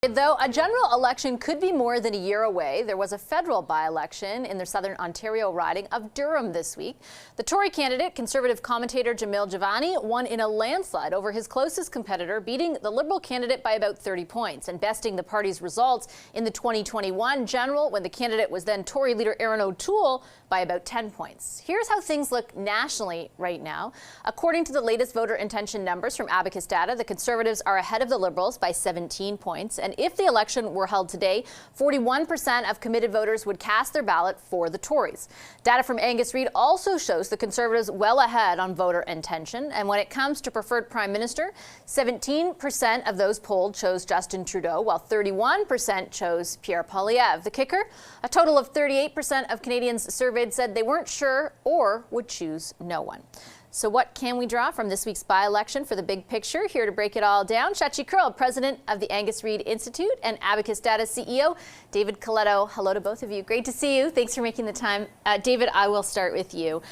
Though a general election could be more than a year away, there was a federal by-election in the southern Ontario riding of Durham this week. The Tory candidate, Conservative commentator Jamil Javani, won in a landslide over his closest competitor, beating the Liberal candidate by about 30 points and besting the party's results in the 2021 general when the candidate was then Tory leader Erin O'Toole by about 10 points. Here's how things look nationally right now. According to the latest voter intention numbers from Abacus data, the Conservatives are ahead of the Liberals by 17 points. And if the election were held today, 41% of committed voters would cast their ballot for the Tories. Data from Angus Reid also shows the Conservatives well ahead on voter intention. And when it comes to preferred prime minister, 17% of those polled chose Justin Trudeau, while 31% chose Pierre Poilievre. The kicker, a total of 38% of Canadians surveyed said they weren't sure or would choose no one. So what can we draw from this week's by-election for the big picture? Here to break it all down, Shachi Kurl, president of the Angus Reid Institute, and Abacus Data CEO, David Coletto. Hello to both of you. Great to see you. Thanks for making the time. David, I will start with you.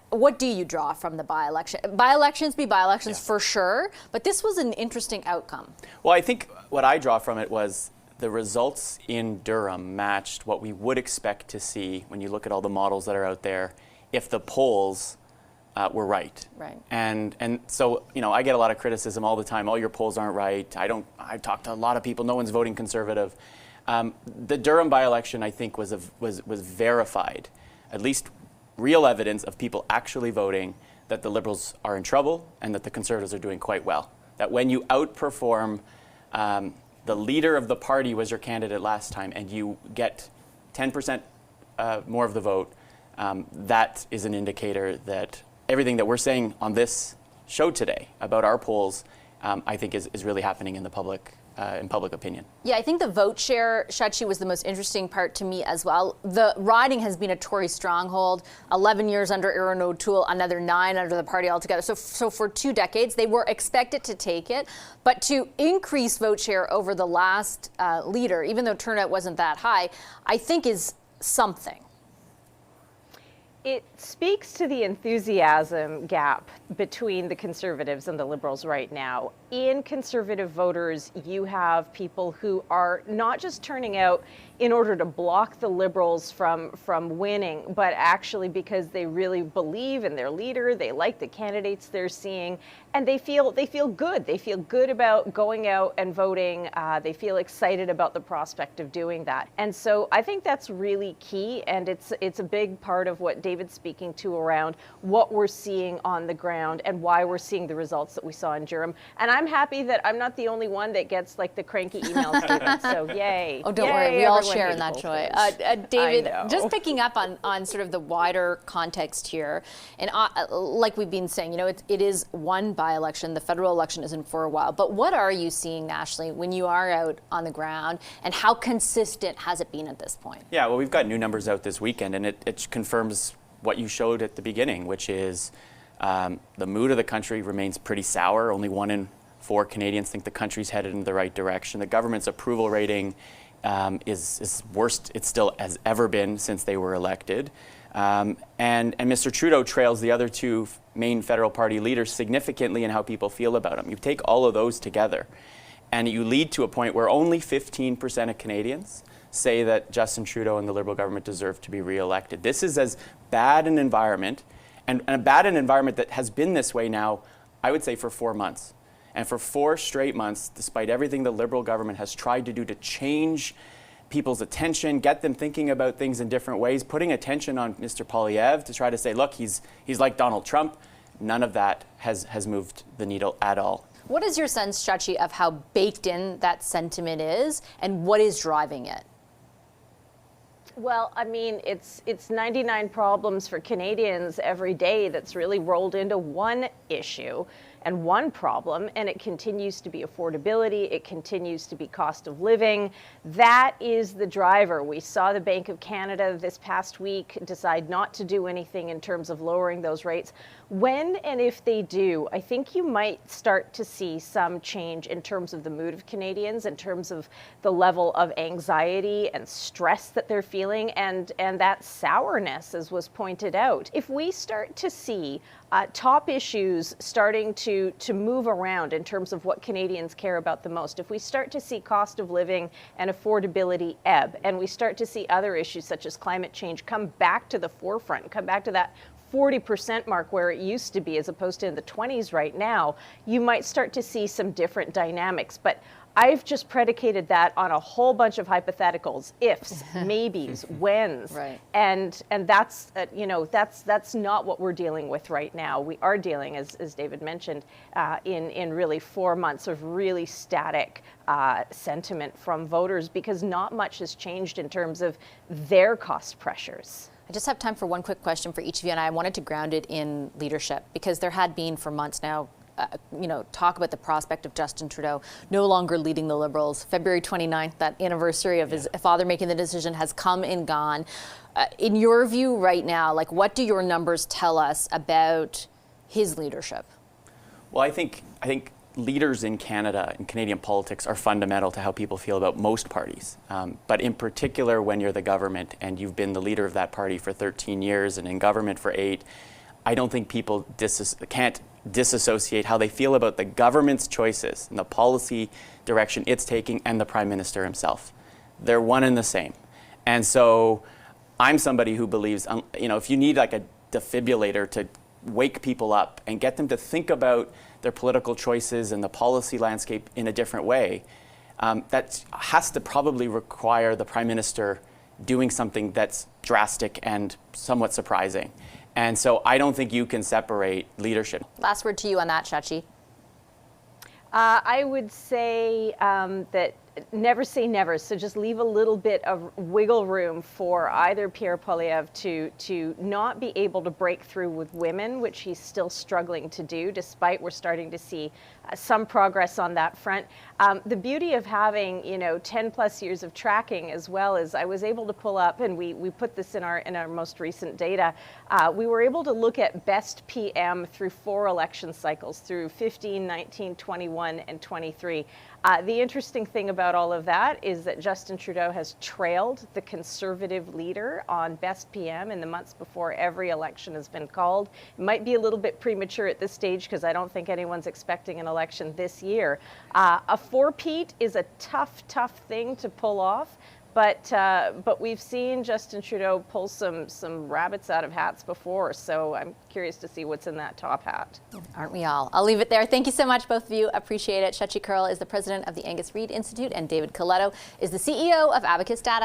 What do you draw from the by-election? By-elections be by-elections for sure, but this was an interesting outcome. Well, I think what I draw from it was the results in Durham matched what we would expect to see when you look at all the models that are out there if the polls were right. And so, you know, I get a lot of criticism all the time. Oh, your polls aren't right. I talked to a lot of people. No one's voting Conservative. The Durham by-election, I think, was verified, at least real evidence of people actually voting that the Liberals are in trouble and that the Conservatives are doing quite well. That when you outperform the leader of the party was your candidate last time and you get 10% more of the vote, that is an indicator that everything that we're saying on this show today about our polls, I think is really happening in the public opinion. Yeah, I think the vote share, Shachi, was the most interesting part to me as well. The riding has been a Tory stronghold, 11 years under Erin O'Toole, another 9 under the party altogether. So for 2 decades, they were expected to take it. But to increase vote share over the last leader, even though turnout wasn't that high, I think is something. It speaks to the enthusiasm gap between the Conservatives and the Liberals right now. In Conservative voters, you have people who are not just turning out in order to block the Liberals from winning, but actually because they really believe in their leader, they like the candidates they're seeing, and they feel good. They feel good about going out and voting. They feel excited about the prospect of doing that. And so I think that's really key, and it's a big part of what David's speaking to around what we're seeing on the ground and why we're seeing the results that we saw in Durham. And I'm happy that I'm not the only one that gets like the cranky emails, David, so yay. Oh, don't yay, worry, we all share in that joy. David, just picking up on sort of the wider context here, and like we've been saying, you know, it is one by-election. The federal election isn't for a while. But what are you seeing nationally when you are out on the ground, and how consistent has it been at this point? Yeah, well, we've got new numbers out this weekend, and it confirms what you showed at the beginning, which is the mood of the country remains pretty sour. Only 1 in 4 Canadians think the country's headed in the right direction. The government's approval rating is worst it still has ever been since they were elected. And Mr. Trudeau trails the other 2 main federal party leaders significantly in how people feel about him. You take all of those together, and you lead to a point where only 15% of Canadians say that Justin Trudeau and the Liberal government deserve to be re-elected. This is as bad an environment, and a bad an environment that has been this way now, I would say, for 4 months. And for 4 straight months, despite everything the Liberal government has tried to do to change people's attention, get them thinking about things in different ways, putting attention on Mr. Poilievre to try to say, look, he's like Donald Trump, none of that has moved the needle at all. What is your sense, Shachi, of how baked in that sentiment is, and what is driving it? Well, I mean, it's 99 problems for Canadians every day that's really rolled into one issue and one problem, and it continues to be affordability, it continues to be cost of living. That is the driver. We saw the Bank of Canada this past week decide not to do anything in terms of lowering those rates. When and if they do, I think you might start to see some change in terms of the mood of Canadians, in terms of the level of anxiety and stress that they're feeling, and that sourness, as was pointed out. If we start to see top issues starting to move around in terms of what Canadians care about the most, if we start to see cost of living and affordability ebb, and we start to see other issues such as climate change come back to the forefront, come back to that 40% mark where it used to be as opposed to in the 20s right now, you might start to see some different dynamics. But I've just predicated that on a whole bunch of hypotheticals, ifs, maybes, whens, right. and that's that's not what we're dealing with right now. We are dealing, as David mentioned, in really 4 months of really static sentiment from voters because not much has changed in terms of their cost pressures. I just have time for one quick question for each of you, and I wanted to ground it in leadership because there had been for months now talk about the prospect of Justin Trudeau no longer leading the Liberals. February 29th, that anniversary of his father making the decision has come and gone. In your view right now, like what do your numbers tell us about his leadership? Well, I think leaders in Canada and Canadian politics are fundamental to how people feel about most parties. But in particular, when you're the government and you've been the leader of that party for 13 years and in government for 8, I don't think people can't disassociate how they feel about the government's choices and the policy direction it's taking and the Prime Minister himself. They're one and the same. And so I'm somebody who believes, if you need like a defibrillator to wake people up and get them to think about their political choices and the policy landscape in a different way, that has to probably require the Prime Minister doing something that's drastic and somewhat surprising. And so I don't think you can separate leadership. Last word to you on that, Shachi. I would say that never say never. So just leave a little bit of wiggle room for either Pierre Poilievre to not be able to break through with women, which he's still struggling to do, despite we're starting to see some progress on that front. The beauty of having 10 plus years of tracking, as well as I was able to pull up, and we put this in our most recent data. We were able to look at best PM through 4 election cycles, through 15, 19, 21, and 23. The interesting thing about all of that is that Justin Trudeau has trailed the Conservative leader on best PM in the months before every election has been called. It might be a little bit premature at this stage because I don't think anyone's expecting an election this year. A four-peat is a tough thing to pull off. But we've seen Justin Trudeau pull some rabbits out of hats before, so I'm curious to see what's in that top hat. Aren't we all? I'll leave it there. Thank you so much, both of you. Appreciate it. Shachi Kurl is the president of the Angus Reid Institute, and David Coletto is the CEO of Abacus Data.